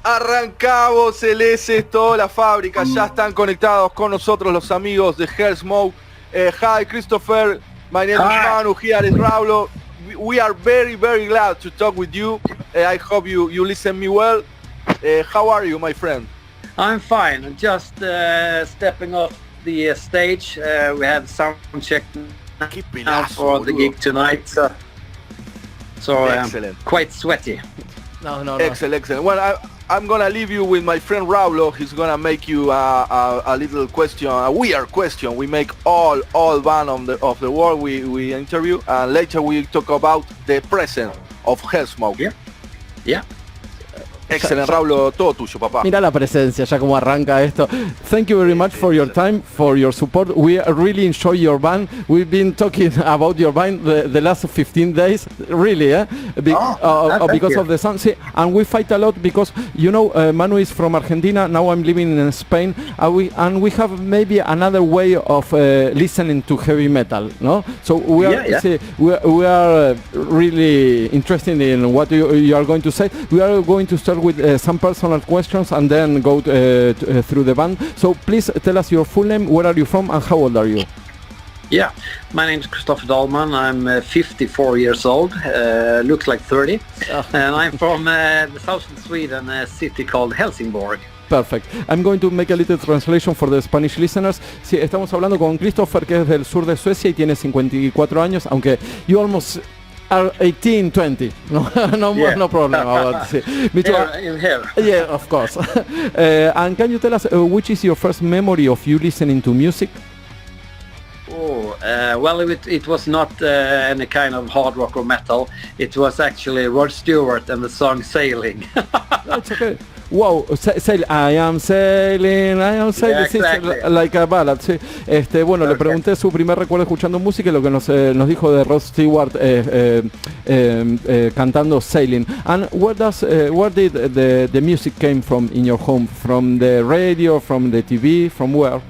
Arrancamos el S, toda la fábrica, ya están conectados con nosotros los amigos de HELLSMOKE. Hi Christopher, my name is Manu, here is Raulo. We are very glad to talk with you. I hope you listen me well. How are you, my friend? I'm fine. I'm just stepping off the stage. We have sound check now for the gig tonight. So excellent. Quite sweaty. No. Excellent. Well, I'm gonna leave you with my friend Raulo. He's gonna make you a little question, a weird question. We make all band of the world we interview, and later we talk about the present of HELLSMOKE. Yeah. Excelente, Raulo, todo tuyo, papá. Mira la presencia, ya como arranca esto. Thank you very much for your time, for your support. We really enjoy your band. We've been talking about your band the last 15 days, really, because of the sound. And we fight a lot because, you know, Manu is from Argentina, now I'm living in Spain, and we have maybe another way of listening to heavy metal, no? So we are really interested in what you are going to say. We are going to start with some personal questions and then go through the band. So please tell us your full name, where are you from, and how old are you? Yeah, my name is Christopher Dahlman. I'm 54 years old, looks like 30, and I'm from the southern Sweden, a city called Helsingborg. Perfect. I'm going to make a little translation for the Spanish listeners. Sí, estamos hablando con Christopher, que es del sur de Suecia y tiene 54 años, aunque you almost are 18, 20. No problem about it. In here. Yeah, of course. And can you tell us which is your first memory of you listening to music? Well, it was not any kind of hard rock or metal. It was actually Rod Stewart and the song Sailing. That's okay. Wow, I am sailing, yeah, exactly. Like a ballad. Sí. Bueno, le pregunté su primer recuerdo escuchando música y lo que nos dijo de Rod Stewart cantando Sailing. And where did the music came from in your home? From the radio, from the TV, from where?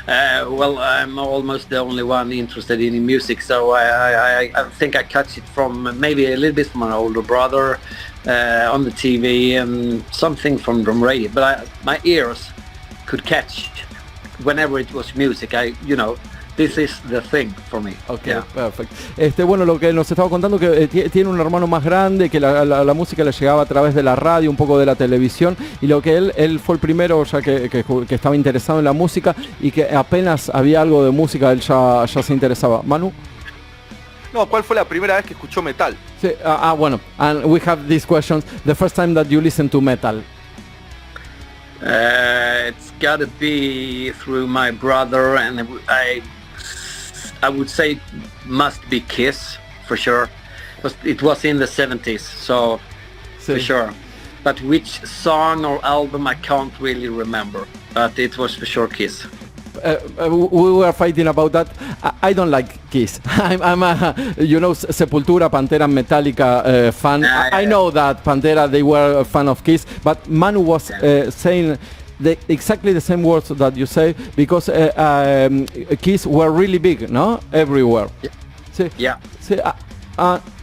Well, I'm almost the only one interested in music, so I think I catch it from maybe a little bit from my older brother on the TV and something from radio. But my ears could catch whenever it was music. This is the thing for me. Okay, yeah. Perfect. Bueno, lo que nos estaba contando que tiene un hermano más grande, que la música le llegaba a través de la radio, un poco de la televisión, y lo que él fue el primero ya que estaba interesado en la música y que apenas había algo de música, él ya se interesaba. Manu? No, ¿cuál fue la primera vez que escuchó metal? Sí, bueno, and we have these questions. The first time that you listened to metal? It's gotta be through my brother, and I would say must be Kiss for sure. It was in the 70s, so for sure. But which song or album I can't really remember. But it was for sure Kiss. We were fighting about that. I don't like Kiss. I'm a Sepultura, Pantera, Metallica fan. I know that Pantera, they were a fan of Kiss, but Manu was saying exactly the same words that you say, because Kiss were really big, no? Everywhere. Yeah.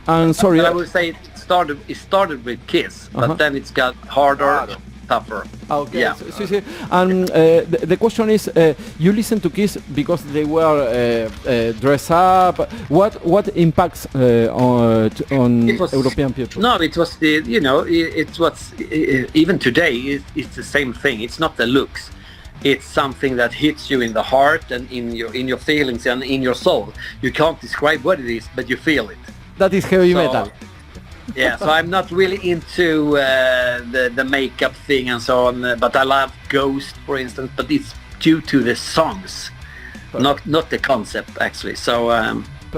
I'm sorry. But I would say it started with Kiss, but then it's got harder, tougher. Okay. Yeah. And the question is, you listen to Kiss because they were dressed up. What impacts on European people? No, it was it was even today. It's the same thing. It's not the looks. It's something that hits you in the heart and in your feelings and in your soul. You can't describe what it is, but you feel it. That is heavy metal. Yeah, so I'm not really into the makeup thing and so on, but I love Ghost, for instance, but it's due to the songs, not the concept, actually. So,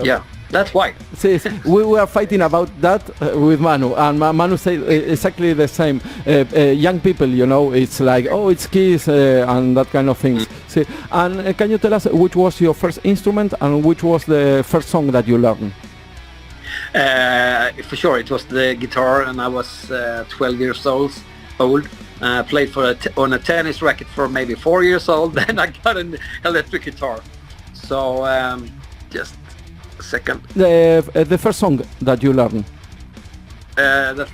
yeah, that's why. See, we were fighting about that with Manu, and Manu said exactly the same. Young people, it's like, oh, it's Kiss and that kind of things. See, and can you tell us which was your first instrument and which was the first song that you learned? For sure, it was the guitar, and I was 12 years old. Played on a tennis racket for maybe 4 years old. Then I got an electric guitar. So just second. The first song that you learned? The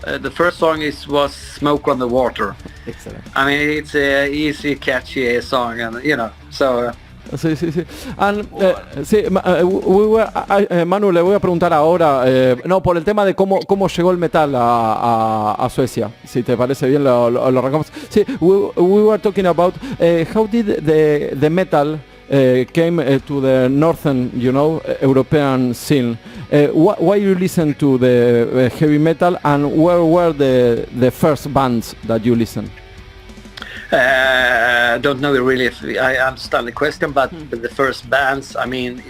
The first song was "Smoke on the Water." Excellent. I mean, it's a easy, catchy song, and so. Sí. And, sí, Manu, le voy a preguntar ahora, no, por el tema de cómo llegó el metal a Suecia, si te parece bien lo arrancamos. Sí, we were talking about how did the metal came to the northern, European scene. Why you listen to the heavy metal, and where were the first bands that you listened? I don't know really if I understand the question, but the first bands, I mean,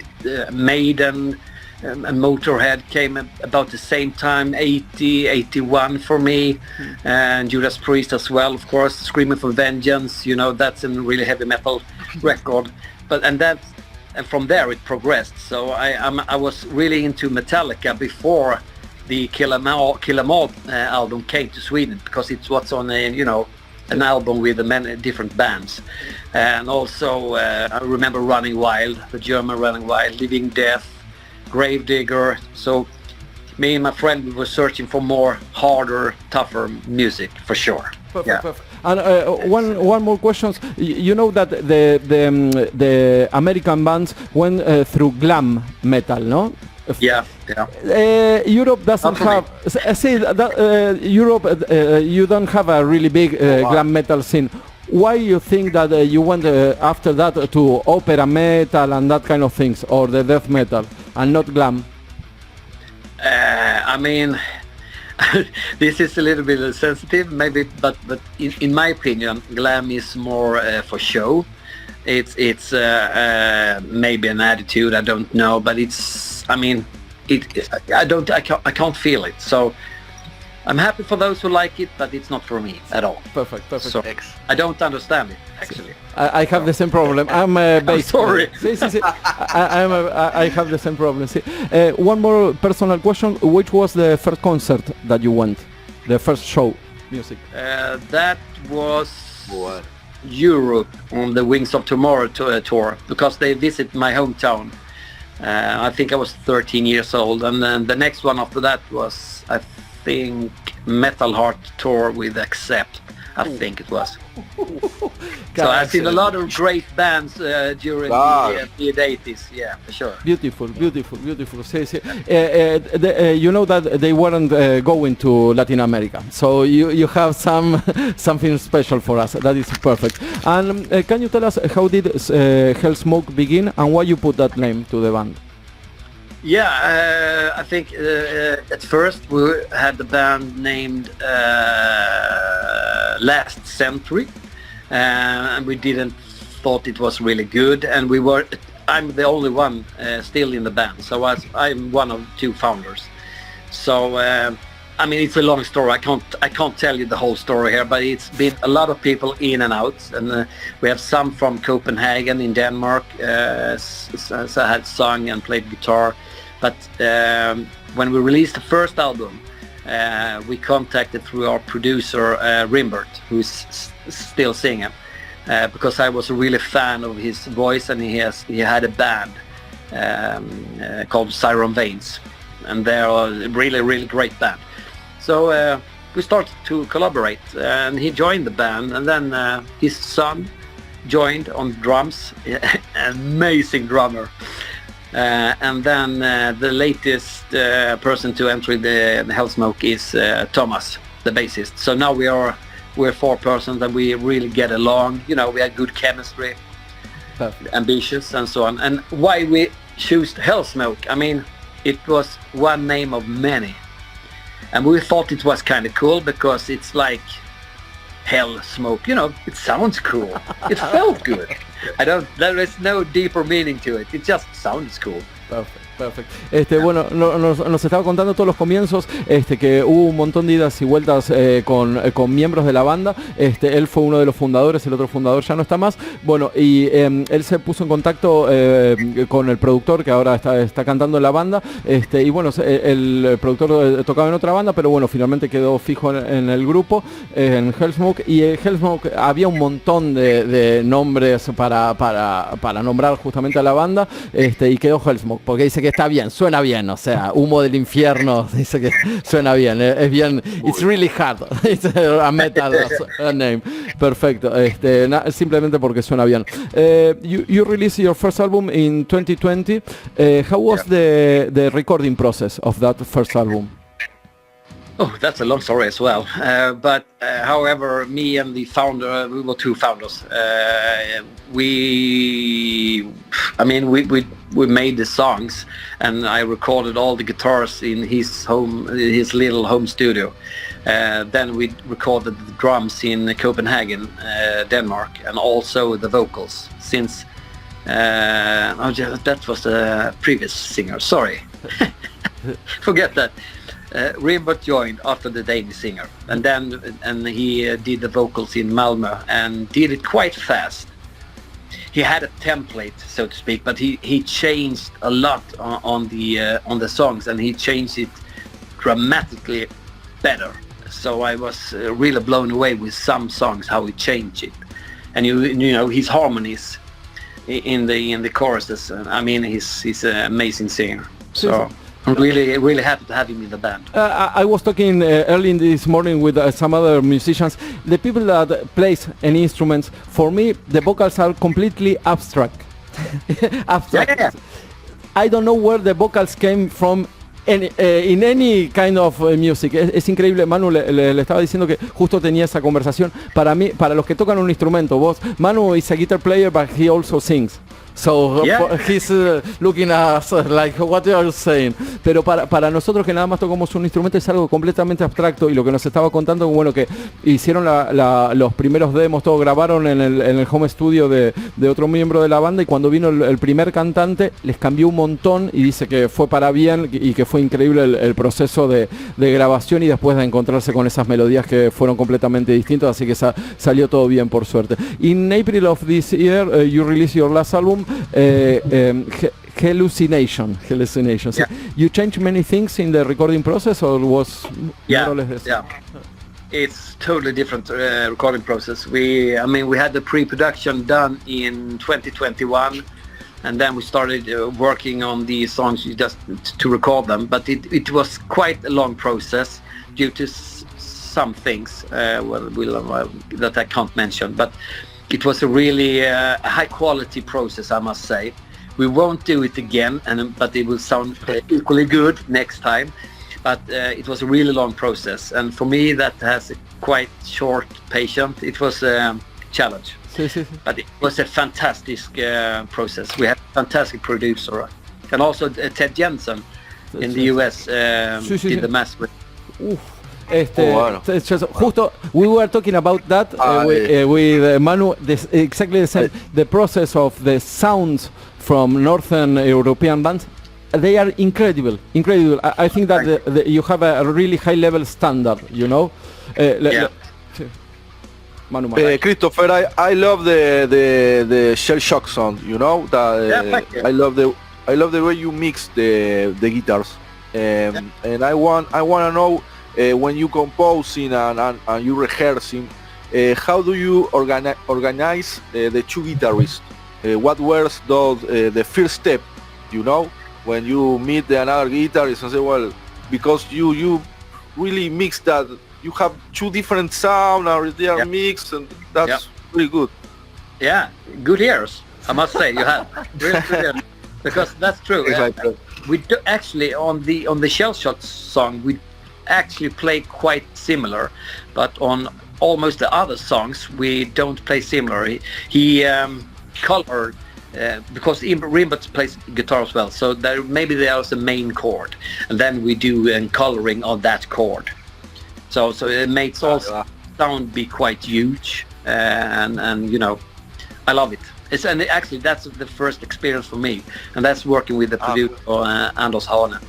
Maiden and Motorhead came about the same time, 80, 81 for me, and Judas Priest as well, of course, Screaming for Vengeance, that's a really heavy metal record. And from there it progressed. So I was really into Metallica before the Kill 'Em All album came to Sweden, because it was on an album with many different bands. And also I remember Running Wild, the German Running Wild, Living Death, Gravedigger. So me and my friend, we were searching for more harder, tougher music for sure. Perfect. And one more question. You know that the American bands went through glam metal, no? Yeah. Europe doesn't have. Europe, you don't have a really big glam metal scene. Why you think that you went after that to opera metal and that kind of things, or the death metal, and not glam? I mean, this is a little bit sensitive, maybe, but in my opinion, glam is more for show. It's maybe an attitude, I don't know, but I can't feel it. So I'm happy for those who like it, but it's not for me at all. Perfect. So I don't understand it, actually. I have the same problem. I'm sorry. I have the same problem. One more personal question. Which was the first concert that you went? The first show, music? That was Europe on the Wings of Tomorrow tour, because they visit my hometown. I think I was 13 years old, and then the next one after that was, I think, Metal Heart tour with Accept. I think it was. So I've seen a lot of great bands during the 80s, yeah, for sure. Beautiful. You know that they weren't going to Latin America, so you have something special for us. That is perfect. And can you tell us how did HELLSMOKE begin, and why you put that name to the band? Yeah, I think at first we had the band named Last Century, and we didn't thought it was really good, and I'm the only one still in the band, so I'm one of two founders. So I mean, it's a long story. I can't tell you the whole story here, but it's been a lot of people in and out, and we have some from Copenhagen in Denmark. So I had sung and played guitar, but when we released the first album, we contacted through our producer Rimbert, who's still singing, because I was a really fan of his voice, and he had a band called Siren Veins, and they're a really great band. So we started to collaborate, and he joined the band, and then his son joined on drums, amazing drummer. And then the latest person to enter the HELLSMOKE is Thomas, the bassist. So now we're four persons, and we really get along. We have good chemistry, perfect, ambitious, and so on. And why we choose HELLSMOKE? I mean, it was one name of many. And we thought it was kind of cool because it's like hell smoke, it sounds cool. It felt good. There is no deeper meaning to it. It just sounds cool. Perfecto. Bueno, nos estaba contando todos los comienzos, que hubo un montón de idas y vueltas con miembros de la banda. Él fue uno de los fundadores, el otro fundador ya no está más. Bueno, y él se puso en contacto con el productor que ahora está cantando en la banda. Y bueno, el productor tocaba en otra banda, pero bueno, finalmente quedó fijo en el grupo, en HELLSMOKE. Y HELLSMOKE había un montón de nombres para nombrar justamente a la banda, y quedó HELLSMOKE, porque dice que está bien, suena bien, o sea, Humo del Infierno, dice que suena bien, es bien, it's really hard, it's a metal name, perfecto, simplemente porque suena bien. You released your first album in 2020, how was the recording process of that first album? Oh, that's a long story as well. But however, me and the founder, we were two founders. We made the songs, and I recorded all the guitars in his little home studio. Then we recorded the drums in Copenhagen, Denmark, and also the vocals. Since that was the previous singer. Sorry, forget that. Rimbert joined after the Danish singer, and he did the vocals in Malmö and did it quite fast. He had a template, so to speak, but he changed a lot on the songs, and he changed it dramatically better. So I was really blown away with some songs how he changed it, and you know his harmonies in the choruses. I mean, he's an amazing singer. So. I'm really happy to have him in the band. I was talking early this morning with some other musicians. The people that plays any instruments, for me, the vocals are completely abstract. Yeah. I don't know where the vocals came from in any kind of music. Es increíble. Manu le estaba diciendo que justo tenía esa conversación. Para mí, para los que tocan un instrumento, Manu is a guitar player, but he also sings. So he's looking at us like, what are you saying? Pero para nosotros que nada más tocamos un instrumento es algo completamente abstracto, y lo que nos estaba contando, bueno, que hicieron los primeros demos, todo grabaron en el home studio de otro miembro de la banda, y cuando vino el primer cantante les cambió un montón, y dice que fue para bien y que fue increíble el proceso de grabación, y después de encontrarse con esas melodías que fueron completamente distintas, así que salió todo bien, por suerte. In April of this year, you released your last album, Hallucination. Yeah. You changed many things in the recording process, or was more or less this? Yeah. It's totally different recording process. We had the pre-production done in 2021, and then we started working on the songs just to record them. But it was quite a long process due to some things that I can't mention. But it was a really high quality process, I must say. We won't do it again, but it will sound equally good next time. But it was a really long process, and for me that has a quite short patience. It was a challenge, but it was a fantastic process. We had a fantastic producer, and also Ted Jensen in the US did the mastering. Justo, we were talking about that with Manu, exactly the same. The process of the sounds from Northern European bands, they are incredible. I think that you have a really high level standard, you know. Manu, Christopher, I love the shell shock song, you know. I love the way you mix the guitars, and I want to know. When you composing and you rehearsing, how do you organize the two guitarists? What was the first step, you know, when you meet another guitarist and say, well, because you really mix that, you have two different sounds, and they are mixed, and that's really good. Yeah, good ears, I must say. You have really good ears, because that's true. We do actually on the Shell Shock song we actually play quite similar, but on almost the other songs we don't play similar. He colored because Rimbert plays guitar as well, so maybe there's a main chord, and then we do coloring on that chord. So it makes all sound be quite huge, and you know, I love it. And actually that's the first experience for me, and that's working with the producer Anders Hane.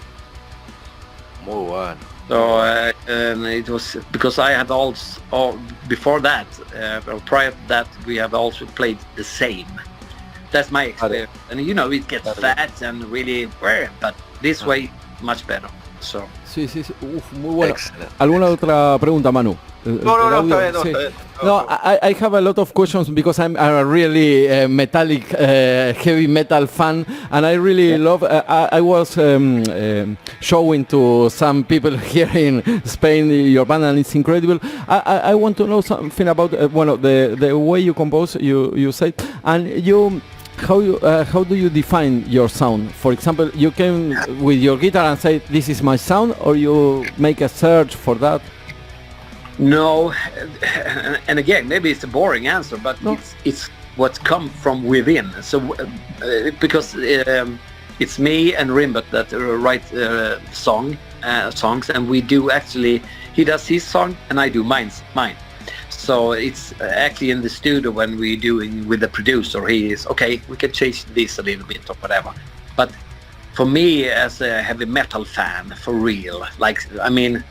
Muy bueno. So it was because I have also before that, prior to that, we have also played the same. That's my experience, and you know, it gets fat and really weird, but this way much better. So. Sí, sí, sí. Uf, muy bueno. Excellent. ¿Alguna otra pregunta, Manu? No, está bien, Sí. está bien. No, I have a lot of questions because I'm a really metallic, heavy metal fan, and I really love. I was showing to some people here in Spain your band, and it's incredible. I want to know something about the way you compose. You say, and you. How do you define your sound? For example, you came with your guitar and say, "This is my sound," or you make a search for that? No, and again, maybe it's a boring answer, but No. it's what's come from within. So because it's me and Rimbert that write songs, and we do actually. He does his song, and I do mine. So it's actually in the studio when we doing with the producer. He is okay. We can change this a little bit or whatever. But for me, as a heavy metal fan, for real, like I mean,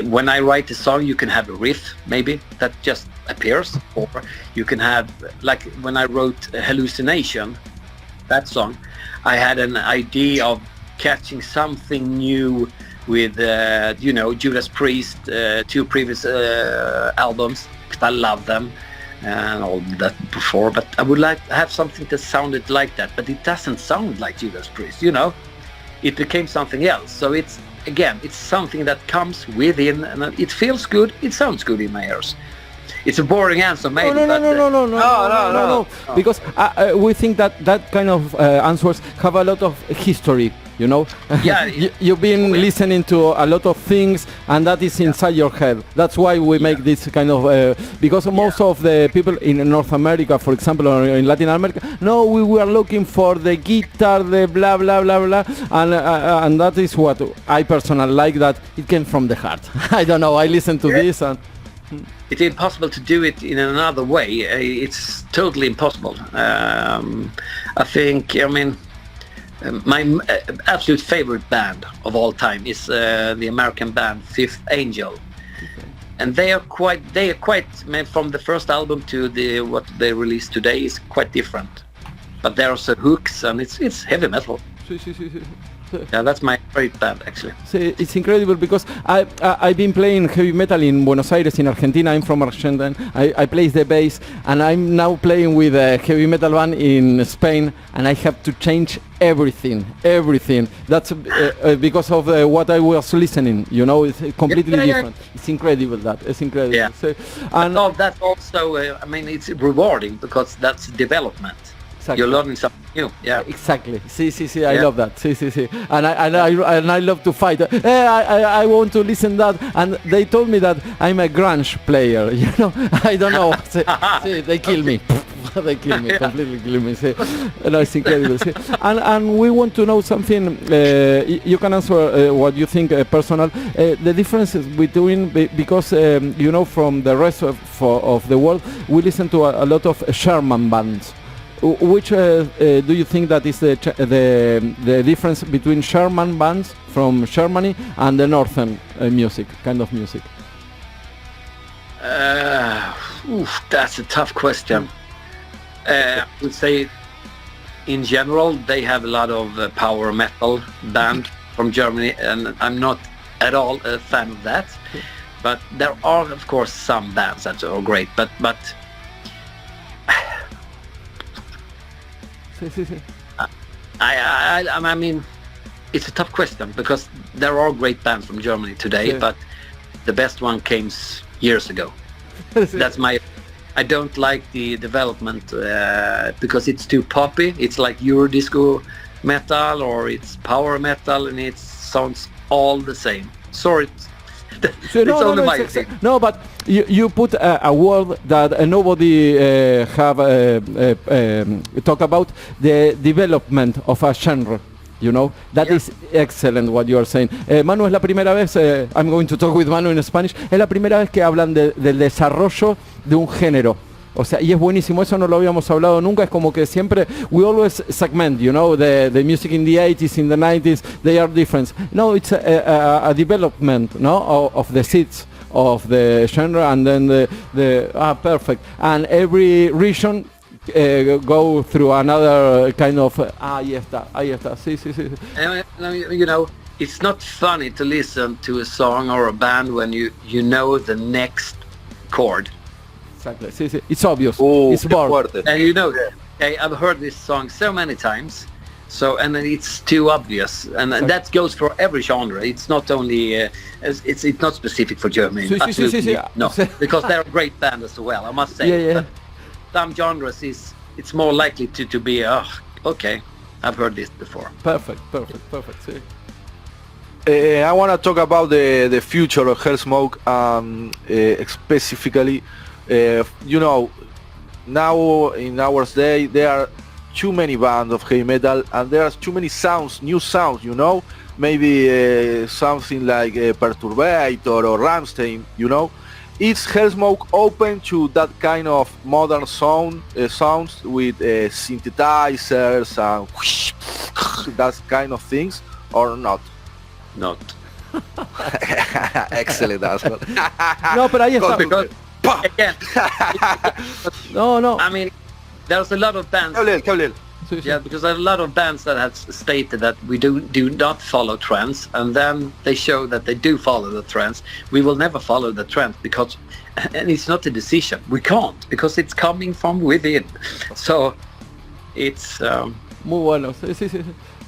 when I write a song, you can have a riff maybe that just appears, or you can have like when I wrote Hallucination, that song, I had an idea of catching something new with Judas Priest, 2 previous albums, because I love them and all that before, but I would like to have something that sounded like that, but it doesn't sound like Judas Priest, it became something else. So it's something that comes within, and it feels good, it sounds good in my ears. It's a boring answer, maybe. No. Because we think that kind of answers have a lot of history. Yeah, You've been listening to a lot of things, and that is inside your head. That's why we make this kind of because most of the people in North America, for example, or in Latin America, we were looking for the guitar, the blah blah blah blah, and that is what I personally like. That it came from the heart. I don't know. I listen to this and. It's impossible to do it in another way. It's totally impossible. I think. I mean. My absolute favorite band of all time is the American band Fifth Angel, and they are quite from the first album to what they released today is quite different, but there are some hooks and it's heavy metal. Yeah, that's my favorite band actually. It's incredible because I've been playing heavy metal in Buenos Aires, in Argentina. I'm from Argentina. I play the bass, and I'm now playing with a heavy metal band in Spain, and I have to change everything. That's because of what I was listening. It's completely different. It's incredible. It's incredible. Yeah. And that's also, it's rewarding because that's development. Exactly. You're learning something new. Yeah. Exactly. See. I love that. See. And I love to fight. I want to listen that. And they told me that I'm a grunge player. I don't know. See, they kill me. They kill me. Completely kill me. See. No, it's incredible. See. And we want to know something. You can answer what you think personal. The differences between because from the rest of the world, we listen to a lot of German bands. Which do you think that is the difference between German bands from Germany and the northern kind of music? That's a tough question. I would say, in general, they have a lot of power metal band from Germany, and I'm not at all a fan of that. But there are, of course, some bands that are great, but. I mean, it's a tough question because there are great bands from Germany today, but the best one came years ago. That's I don't like the development because it's too poppy. It's like Eurodisco metal or it's power metal, and it sounds all the same. Sorry. No, but you put a word that nobody have talk about, the development of a genre. That is excellent what you are saying. Manu, es la primera vez, I'm going to talk with Manu in Spanish, es la primera vez que hablan del desarrollo de un género. O sea, y es buenísimo, eso no lo habíamos hablado nunca, es como que siempre, we always segment, the music in the 80s, in the 90s, they are different. No, it's a development, of the seeds of the genre, and then perfect. And every region go through another kind of, ahí está, sí. it's not funny to listen to a song or a band when you know the next chord. Exactly. Sí, sí. It's obvious. Oh, It's bored. And you know, I've heard this song so many times. So, and then it's too obvious, and that goes for every genre. It's not only it's not specific for Germany. Sí, sí, sí, sí. No, because they're a great band as well, I must say. Yeah. But some genres it's more likely to be okay, I've heard this before. Perfect. Sí. I want to talk about the future of HELLSMOKE, specifically. You know, now in our day there are too many bands of heavy metal, and there's too many sounds, new sounds. You know, maybe something like Perturbator or Rammstein. You know, is HELLSMOKE open to that kind of modern sounds with synthesizers and that kind of things, or not? Not. Excellent answer. No, pero ahí está. Because again, No. I mean, there's a lot of bands. Sí, sí. Yeah, because there's a lot of bands that have stated that we do not follow trends, and then they show that they do follow the trends. We will never follow the trends because, and it's not a decision. We can't, because it's coming from within. So it's Muy bueno. Sí.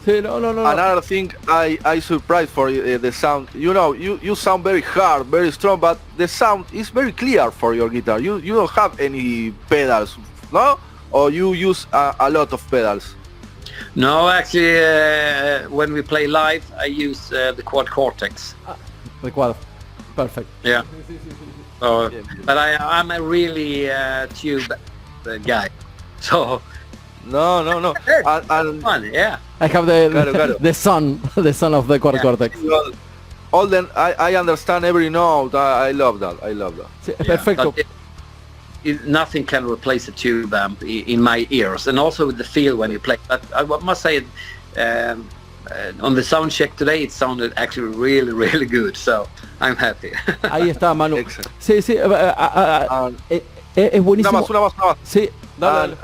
Sí, no. Another thing I surprised for the sound. You know, you sound very hard, very strong, but the sound is very clear for your guitar. You don't have any pedals, no? Or you use a lot of pedals? No, actually, when we play live, I use the quad cortex. The quad. Perfect. Yeah. But I'm a really tube guy. So. No. And fun, yeah. I have the son of the quad cortex. All then I understand every note. I love that. Sí, perfecto. Nothing can replace a tube amp in my ears, and also with the feel when you play. But I must say, on the sound check today, it sounded actually really, really good. So I'm happy. Ahí está, Manu. Excellent. Sí. Es buenísimo. Una más. Sí, dale.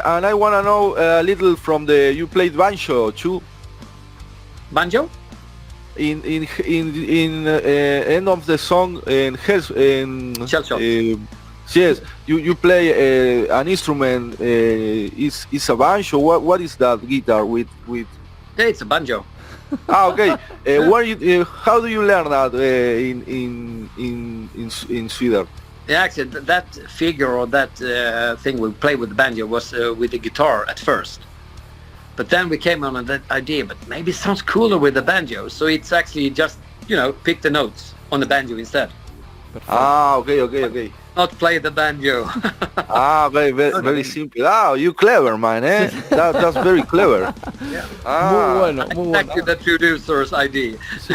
And I want to know a little from you played banjo too. Banjo? In end of the song in Shell. yes, you play an instrument. Is a banjo? What is that guitar with? Yeah, it's a banjo. Okay. How do you learn that in Sweden? Yeah, actually, that figure or that thing we play with the banjo was with the guitar at first. But then we came on that idea, but maybe it sounds cooler with the banjo. So it's actually just, pick the notes on the banjo instead. Okay. Not play the banjo. Very simple. You clever, man, eh? That's very clever. Yeah. Muy bueno. Exactly the producer's idea. Sí.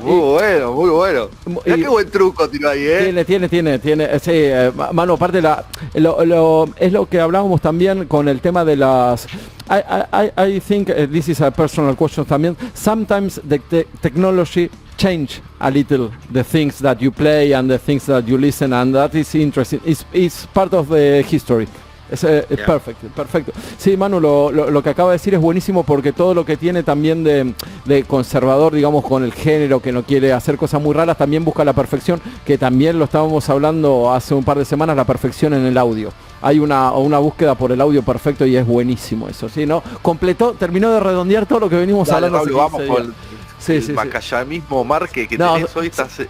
Muy bueno. Mira qué buen truco tiró ahí, eh. Tiene. Sí, Manu, aparte es lo que hablábamos también con el tema de las. I think this is a personal question también. Sometimes the technology change a little the things that you play and the things that you listen, and that is interesting. It's part of the history. Es perfecto. Sí, Manu, lo que acaba de decir es buenísimo, porque todo lo que tiene también de conservador, digamos, con el género, que no quiere hacer cosas muy raras, también busca la perfección, que también lo estábamos hablando hace un par de semanas, la perfección en el audio. Hay una búsqueda por el audio perfecto y es buenísimo eso, ¿sí? ¿No? Terminó de redondear todo lo que venimos hablando. Pablo, vamos con el macayamismo marque que tenés hoy, estás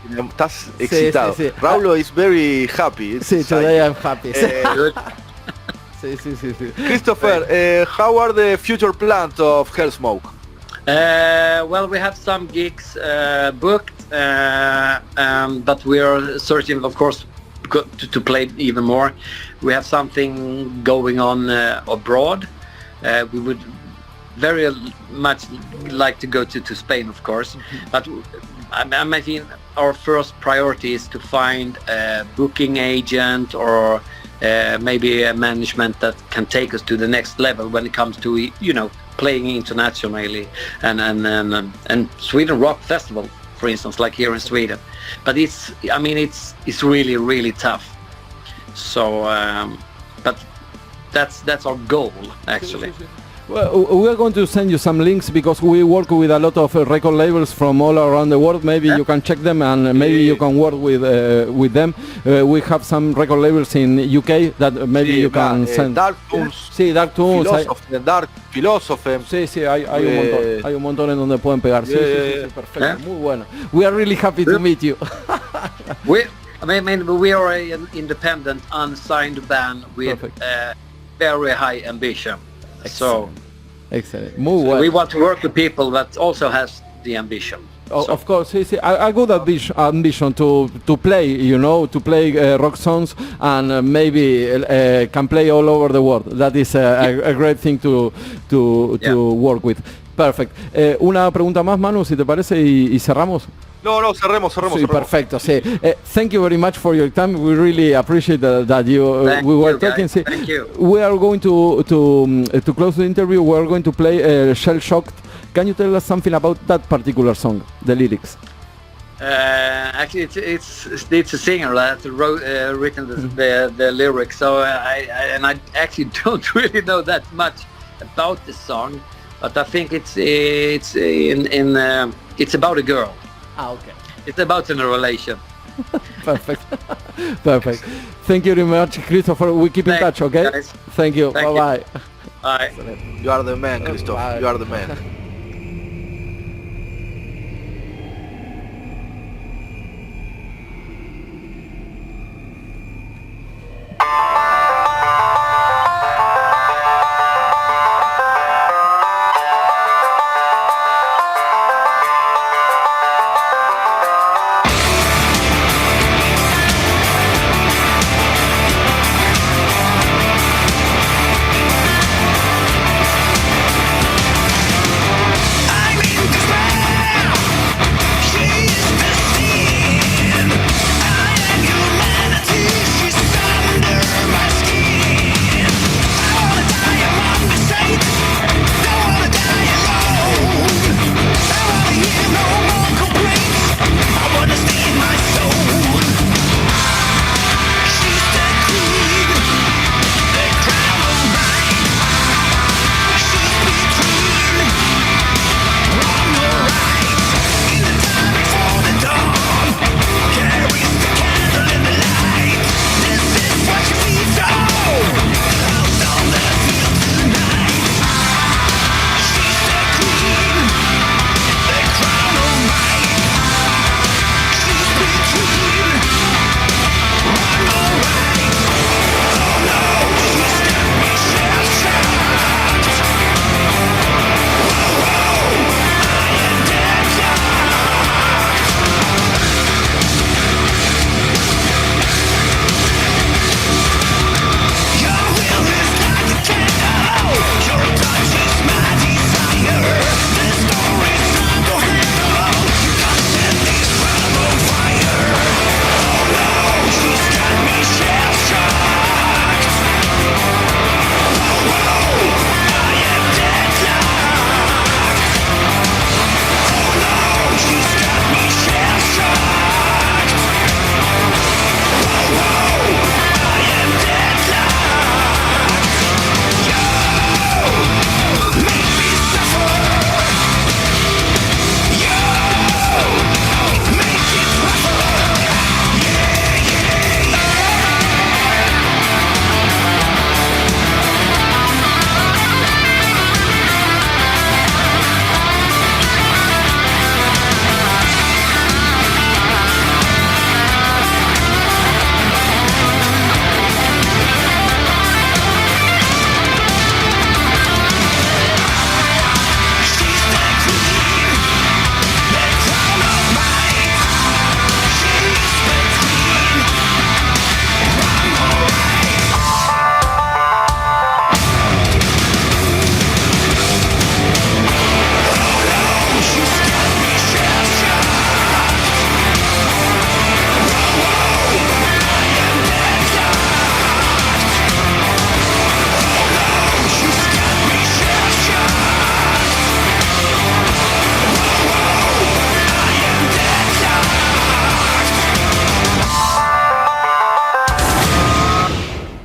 excitado. Sí. Raulo is very happy. Today I'm happy. Sí. Christopher, how are the future plans of HELLSMOKE? Well, we have some gigs booked, but we are searching, of course, to play even more. We have something going on abroad. We would very much like to go to Spain, of course, but I mean, our first priority is to find a booking agent or maybe a management that can take us to the next level when it comes to playing internationally and Sweden Rock Festival, for instance, like here in Sweden. But it's really, really tough. So but that's our goal, actually. Well, we are going to send you some links because we work with a lot of record labels from all around the world. Maybe you can check them and maybe you can work with them. We have some record labels in UK that maybe you can send. Dark Toons. Sí, Dark Toons. Dark Philosophy. Sí, hay un montón en donde pueden pegar. Sí, perfecto. Muy bueno. We are really happy to meet you. we are an independent, unsigned band with very high ambition. Excellent. Muy bueno. We want to work with people that also has the ambition. Of course, a good ambition to play, to play rock songs and maybe can play all over the world. That is a great thing to work with. Perfect. Una pregunta más, Manu, si te parece, y cerramos. No, cerremos. Sí, perfecto, sí. Thank you very much for your time. We really appreciate that we were talking. Guys. Thank you. We are going to close the interview. We are going to play Shell Shocked. Can you tell us something about that particular song, the lyrics? Actually, it's a singer that wrote written the lyrics. So I actually don't really know that much about the song, but I think it's about a girl. Okay. It's about in a relation. Perfect. Thank you very much, Christopher. We keep in touch, okay? Guys. Thank you. Bye-bye. Bye. You are the man, Christoph. You are the man.